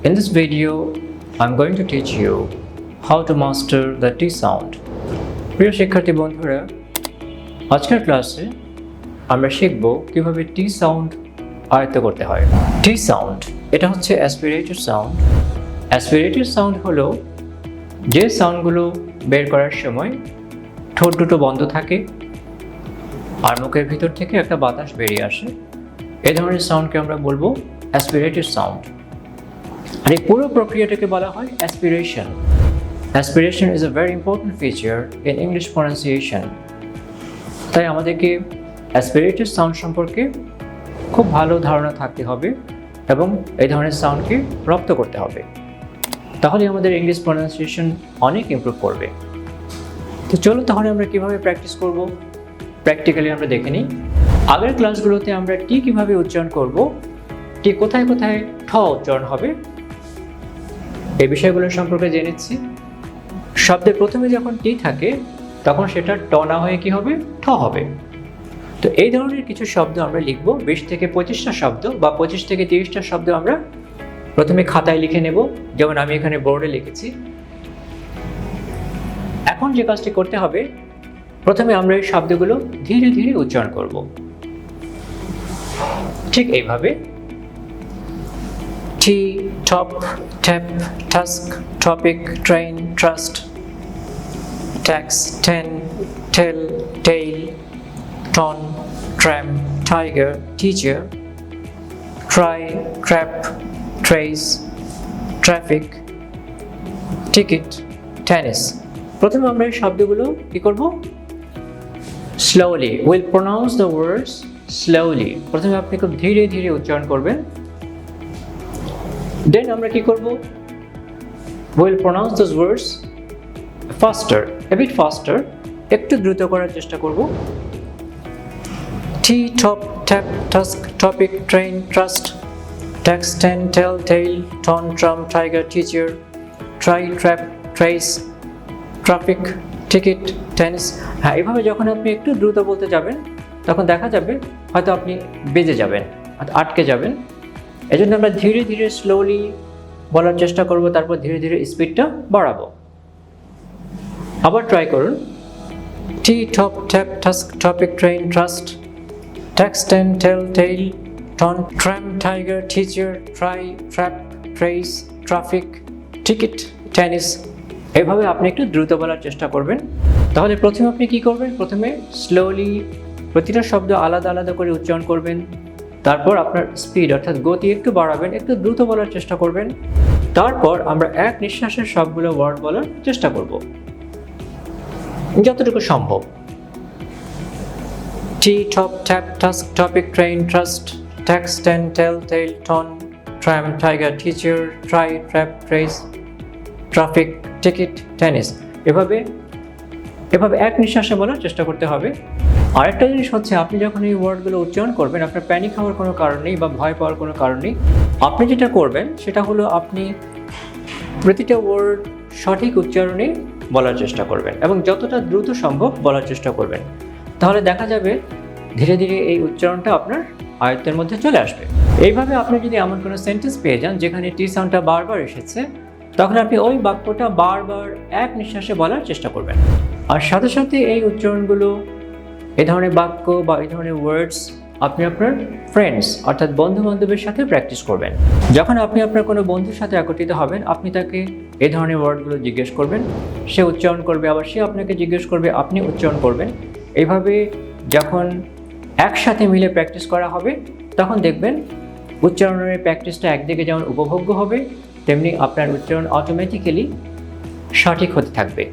In this video, I'm going to teach you how to master the T sound. প্রিয় শিক্ষার্থী বন্ধুরা, আজকের ক্লাসে আমরা শিখব কিভাবে টি সাউন্ড আয়ত্ত করতে হয়। টি সাউন্ড এটা হচ্ছে অ্যাসপিরেটেড সাউন্ড। অ্যাসপিরেটেড সাউন্ড হলো যে সাউন্ডগুলো বের করার সময় ঠোঁট দুটো বন্ধ থাকে আর মুখের ভিতর থেকে একটা বাতাস বেরিয়ে আসে। এই ধরনের সাউন্ডকে আমরা বলবো অ্যাসপিরেটেড সাউন্ড। আর এই পুরো প্রক্রিয়াটাকে বলা হয় aspiration. Aspiration is a very important feature in English pronunciation. তাই আমাদেরকে aspirated সাউন্ড সম্পর্কে খুব ভালো ধারণা থাকতে হবে এবং এই ধরনের সাউন্ডকে রপ্ত করতে হবে, তাহলে আমাদের ইংলিশ প্রনাউন্সিয়েশন অনেক ইমপ্রুভ করবে। তো চলো তাহলে আমরা কিভাবে প্র্যাকটিস করব, প্র্যাকটিক্যালি আমরা দেখে নিই। আগের ক্লাসগুলোতে আমরা টি কিভাবে উচ্চারণ করব, টি কোথায় কোথায় ঠ উচ্চারণ হবে, এই বিষয়গুলো সম্পর্কে জেনেছি। শব্দের প্রথমে যখন টি থাকে তখন সেটা ট না হয়ে কি হবে, ঠ হবে। তো এই ধরনের কিছু শব্দ আমরা লিখব, 20 থেকে 25টা শব্দ বা 25 থেকে 30টা শব্দ আমরা প্রথমে খাতায় লিখে নেব, যেমন আমি এখানে বোর্ডে লিখেছি। এখন যে কাজটি করতে হবে, প্রথমে আমরা এই শব্দগুলো ধীরে ধীরে উচ্চারণ করব, ঠিক এইভাবে। Tea, top, tap, task, topic, train, trust, tax, ten, tell, tail, ton, tram, tiger, teacher, try, trap, trace, traffic, ticket, tennis. প্রথমে আমরা এই শব্দগুলো কি করব, slowly will pronounce the words slowly. প্রথমে আপনি খুব ধীরে ধীরে উচ্চারণ করবেন। দেন আমরা কি করব, will pronounce those words faster, a bit faster, একটু দ্রুত করার চেষ্টা করব। Tea, top, tap, task, topic, train, trust, tax, ten, tell, tail, ton, tram, tiger, teacher, try, trap, trace, traffic, ticket, tennis. হ্যাঁ, এভাবে যখন আপনি একটু দ্রুত বলতে যাবেন তখন দেখা যাবে হয়তো আপনি বেজে যাবেন, আটকে যাবেন। এই জন্য আমরা ধীরে ধীরে স্লোলি বলার চেষ্টা করব, তারপর ধীরে ধীরে স্পিডটা বাড়াবো। আবার ট্রাই করুন। Tea, top, tap, task, topic, train, trust, tax, ten, tell, tail, ton, tram, tiger, teacher, try, trap, trace, traffic, ticket, tennis. এভাবে আপনি একটু দ্রুত বলার চেষ্টা করবেন। তাহলে প্রথমে আপনি কি করবেন, প্রথমে স্লোলি প্রতিটা শব্দ আলাদা আলাদা করে উচ্চারণ করবেন, তারপর আপনার স্পিড অর্থাৎ গতি একটু বাড়াবেন, একটু দ্রুত বলার চেষ্টা করবেন। তারপর আমরা এক নিঃশ্বাসের সবগুলো ওয়ার্ড বলার চেষ্টা করব যতটুকু সম্ভব। Tea, top, tap, task, topic, train, trust, tax, ten, tell, tail, ton, tram, tiger, teacher, try, trap, trace, traffic, ticket, tennis. এভাবে এক নিঃশ্বাসে বলার চেষ্টা করতে হবে। আরেকটা জিনিস হচ্ছে, আপনি যখন এই ওয়ার্ডগুলো উচ্চারণ করবেন আপনার প্যানিক হওয়ার কোনো কারণ নেই বা ভয় পাওয়ার কোনো কারণ নেই। আপনি যেটা করবেন সেটা হলো আপনি প্রতিটা ওয়ার্ড সঠিক উচ্চারণে বলার চেষ্টা করবেন এবং যতটা দ্রুত সম্ভব বলার চেষ্টা করবেন। তাহলে দেখা যাবে ধীরে ধীরে এই উচ্চারণটা আপনার আয়ত্তের মধ্যে চলে আসবে। এইভাবে আপনি যদি এমন কোনো সেন্টেন্স পেয়ে যান যেখানে টি সাউন্ডটা বারবার এসেছে, তখন আপনি ওই বাক্যটা বারবার এক নিঃশ্বাসে বলার চেষ্টা করবেন। আর সাথে সাথে এই উচ্চারণগুলো, এই ধরনের বাক্য বা এই ধরনের ওয়ার্ডস আপনি আপনার ফ্রেন্ডস অর্থাৎ বন্ধু বান্ধবের সাথে প্র্যাকটিস করবেন। যখন আপনি আপনার কোনো বন্ধুর সাথে একত্রিত হবেন, আপনি তাকে এই ধরনের ওয়ার্ডগুলো জিজ্ঞেস করবেন, সে উচ্চারণ করবে, আবার সে আপনাকে জিজ্ঞেস করবে, আপনি উচ্চারণ করবেন। এইভাবে যখন একসাথে মিলে প্র্যাকটিস করা হবে তখন দেখবেন উচ্চারণের প্র্যাকটিসটা একদিকে যেমন উপভোগ্য হবে, তেমনি আপনার উচ্চারণ অটোমেটিক্যালি সঠিক হতে থাকবে।